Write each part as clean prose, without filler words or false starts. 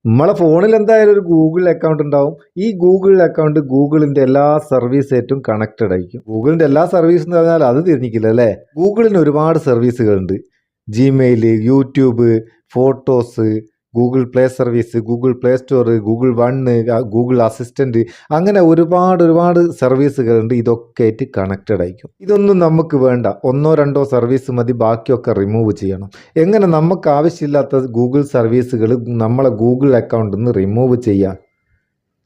നമ്മളെ ഫോണിൽ എന്തായാലും ഒരു ഗൂഗിൾ അക്കൗണ്ട് ഉണ്ടാവും. ഈ ഗൂഗിൾ അക്കൗണ്ട് ഗൂഗിളിൻ്റെ എല്ലാ സർവീസായിട്ടും കണക്റ്റഡ് ആയിരിക്കും. ഗൂഗിളിൻ്റെ എല്ലാ സർവീസ് എന്ന് പറഞ്ഞാൽ അത് തിരിഞ്ഞിക്കില്ല അല്ലേ. ഗൂഗിളിന് ഒരുപാട് സർവീസുകളുണ്ട്. Gmail, YouTube, photos, Google Play service, Google Play Store, Google One, Google assistant, അങ്ങനെ ഒരുപാട് സർവീസുകളുണ്ട്. ഇതൊക്കെ ആയിട്ട് കണക്റ്റഡ് ആയിരിക്കും. ഇതൊന്നും നമുക്ക് വേണ്ട, ഒന്നോ രണ്ടോ സർവീസ് മതി, ബാക്കിയൊക്കെ റിമൂവ് ചെയ്യണം. എങ്ങനെ നമുക്ക് ആവശ്യമില്ലാത്ത ഗൂഗിൾ സർവീസുകൾ നമ്മളെ ഗൂഗിൾ അക്കൗണ്ടിൽ നിന്ന് റിമൂവ് ചെയ്യാം?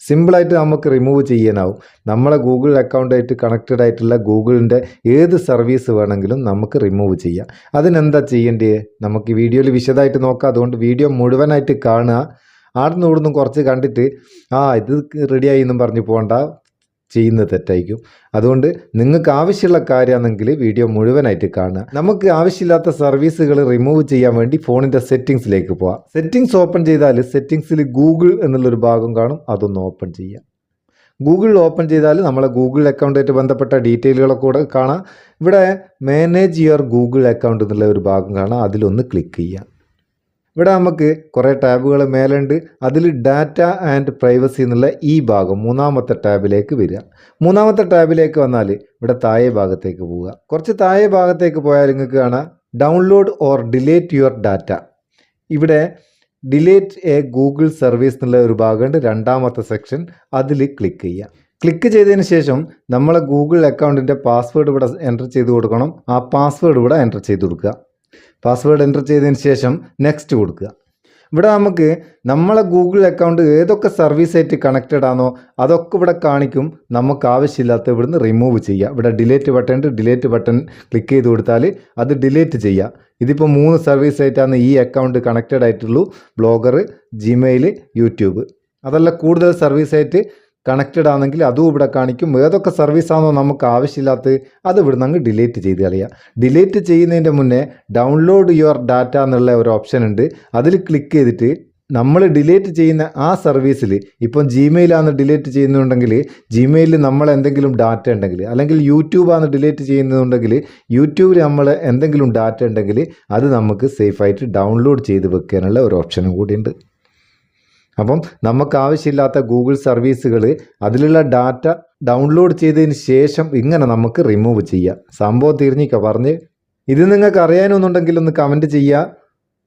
സിമ്പിളായിട്ട് നമുക്ക് റിമൂവ് ചെയ്യാനാവും. നമ്മളെ ഗൂഗിൾ അക്കൗണ്ടായിട്ട് കണക്റ്റഡ് ആയിട്ടുള്ള ഗൂഗിളിൻ്റെ ഏത് സർവീസ് വേണമെങ്കിലും നമുക്ക് റിമൂവ് ചെയ്യാം. അതിനെന്താ ചെയ്യേണ്ടത്? നമുക്ക് വീഡിയോയിൽ വിശദമായിട്ട് നോക്കാം. അതുകൊണ്ട് വീഡിയോ മുഴുവനായിട്ട് കാണുക. ആടുന്ന് ഇവിടുന്ന് കുറച്ച് കണ്ടിട്ട് ഇത് റെഡിയായി എന്നും പറഞ്ഞ് പോകണ്ട, ചെയ്യുന്നത് തെറ്റായിരിക്കും. അതുകൊണ്ട് നിങ്ങൾക്ക് ആവശ്യമുള്ള കാര്യമാണെങ്കിൽ വീഡിയോ മുഴുവനായിട്ട് കാണുക. നമുക്ക് ആവശ്യമില്ലാത്ത സർവീസുകൾ റിമൂവ് ചെയ്യാൻ വേണ്ടി ഫോണിൻ്റെ സെറ്റിങ്സിലേക്ക് പോവാം. സെറ്റിങ്സ് ഓപ്പൺ ചെയ്താൽ സെറ്റിങ്സിൽ ഗൂഗിൾ എന്നുള്ളൊരു ഭാഗം കാണും. അതൊന്ന് ഓപ്പൺ ചെയ്യാം. ഗൂഗിൾ ഓപ്പൺ ചെയ്താൽ നമ്മളെ ഗൂഗിൾ അക്കൗണ്ടായിട്ട് ബന്ധപ്പെട്ട ഡീറ്റെയിലുകളൊക്കെ കൂടെ കാണാം. ഇവിടെ മാനേജ് യുവർ ഗൂഗിൾ അക്കൗണ്ട് എന്നുള്ള ഒരു ഭാഗം കാണാം. അതിലൊന്ന് ക്ലിക്ക് ചെയ്യാം. ഇവിടെ നമുക്ക് കുറേ ടാബുകൾ മേലുണ്ട്. അതിൽ ഡാറ്റ ആൻഡ് പ്രൈവസി എന്നുള്ള ഈ ഭാഗം മൂന്നാമത്തെ ടാബിലേക്ക് വരിക. മൂന്നാമത്തെ ടാബിലേക്ക് വന്നാൽ ഇവിടെ താഴെ ഭാഗത്തേക്ക് പോവുക. കുറച്ച് താഴെ ഭാഗത്തേക്ക് പോയാൽ നിങ്ങൾക്ക് കാണാം download or delete your data. ഇവിടെ ഡിലേറ്റ് എ ഗൂഗിൾ സർവീസ് എന്നുള്ള ഒരു ഭാഗമുണ്ട്, രണ്ടാമത്തെ സെക്ഷൻ. അതിൽ ക്ലിക്ക് ചെയ്യുക. ക്ലിക്ക് ചെയ്തതിന് ശേഷം നമ്മളെ ഗൂഗിൾ അക്കൗണ്ടിൻ്റെ പാസ്വേഡ് ഇവിടെ എൻ്റർ ചെയ്ത് കൊടുക്കണം. ആ പാസ്വേഡ് ഇവിടെ എൻ്റർ ചെയ്ത് കൊടുക്കുക. പാസ്വേഡ് എൻ്റർ ചെയ്തതിന് ശേഷം നെക്സ്റ്റ് കൊടുക്കുക. ഇവിടെ നമുക്ക് നമ്മളെ ഗൂഗിൾ അക്കൗണ്ട് ഏതൊക്കെ സർവീസായിട്ട് കണക്റ്റഡ് ആണോ അതൊക്കെ ഇവിടെ കാണിക്കും. നമുക്ക് ആവശ്യമില്ലാത്ത ഇവിടുന്ന് റിമൂവ് ചെയ്യുക. ഇവിടെ ഡിലേറ്റ് ബട്ടൺ ഉണ്ട്. ഡിലേറ്റ് ബട്ടൺ ക്ലിക്ക് ചെയ്ത് കൊടുത്താൽ അത് ഡിലേറ്റ് ചെയ്യുക. ഇതിപ്പോൾ 3 സർവീസായിട്ടാണ് ഈ അക്കൗണ്ട് കണക്റ്റഡ് ആയിട്ടുള്ളൂ: ബ്ലോഗർ, ജിമെയിൽ, യൂട്യൂബ്. അതല്ല കൂടുതൽ സർവീസായിട്ട് കണക്റ്റഡ് ആണെങ്കിൽ അതും ഇവിടെ കാണിക്കും. ഏതൊക്കെ സർവീസാണോ നമുക്ക് ആവശ്യമില്ലാത്തത് അത് ഇവിടുന്ന് അങ്ങ് ഡിലീറ്റ് ചെയ്ത് കളയുക. ഡിലീറ്റ് ചെയ്യുന്നതിൻ്റെ മുന്നേ ഡൗൺലോഡ് യുവർ ഡാറ്റ എന്നുള്ള ഒരു ഓപ്ഷൻ ഉണ്ട്. അതിൽ ക്ലിക്ക് ചെയ്തിട്ട് നമ്മൾ ഡിലീറ്റ് ചെയ്യുന്ന ആ സർവീസിൽ, ഇപ്പം ജിമെയിലാണ് ഡിലീറ്റ് ചെയ്യുന്നുണ്ടെങ്കിൽ ജിമെയിലിൽ നമ്മൾ എന്തെങ്കിലും ഡാറ്റ ഉണ്ടെങ്കിൽ, അല്ലെങ്കിൽ യൂട്യൂബാണ് ഡിലീറ്റ് ചെയ്യുന്നുണ്ടെങ്കിൽ യൂട്യൂബിൽ നമ്മൾ എന്തെങ്കിലും ഡാറ്റ ഉണ്ടെങ്കിൽ അത് നമുക്ക് സേഫായിട്ട് ഡൗൺലോഡ് ചെയ്ത് വെക്കാനുള്ള ഒരു ഓപ്ഷനും കൂടിയുണ്ട്. അപ്പം നമുക്ക് ആവശ്യമില്ലാത്ത ഗൂഗിൾ സർവീസുകൾ അതിലുള്ള ഡാറ്റ ഡൗൺലോഡ് ചെയ്തതിന് ശേഷം ഇങ്ങനെ നമുക്ക് റിമൂവ് ചെയ്യാം. സംഭവം തിരിഞ്ഞിക്ക പറഞ്ഞ്. ഇത് നിങ്ങൾക്ക് അറിയാനൊന്നുണ്ടെങ്കിൽ ഒന്ന് കമൻറ്റ് ചെയ്യുക.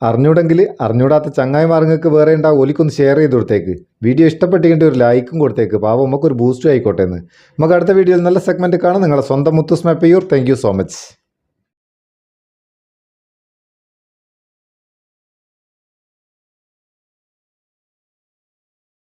അറിഞ്ഞൂടാത്ത ചങ്ങായിമാർക്ക് വേറെ ഉണ്ടാവും, ഓലിക്കൊന്ന് ഷെയർ ചെയ്ത് കൊടുത്തേക്ക്. വീഡിയോ ഇഷ്ടപ്പെട്ടെങ്കിൽ ഒരു ലൈക്കും കൊടുത്തേക്ക്. പാവം നമുക്കൊരു ബൂസ്റ്റും ആയിക്കോട്ടെ എന്ന്. നമുക്ക് അടുത്ത വീഡിയോയിൽ നല്ല സെഗ്മെൻറ്റ് കാണാം. നിങ്ങളുടെ സ്വന്തം Muthus Meppayur. Thank you so much.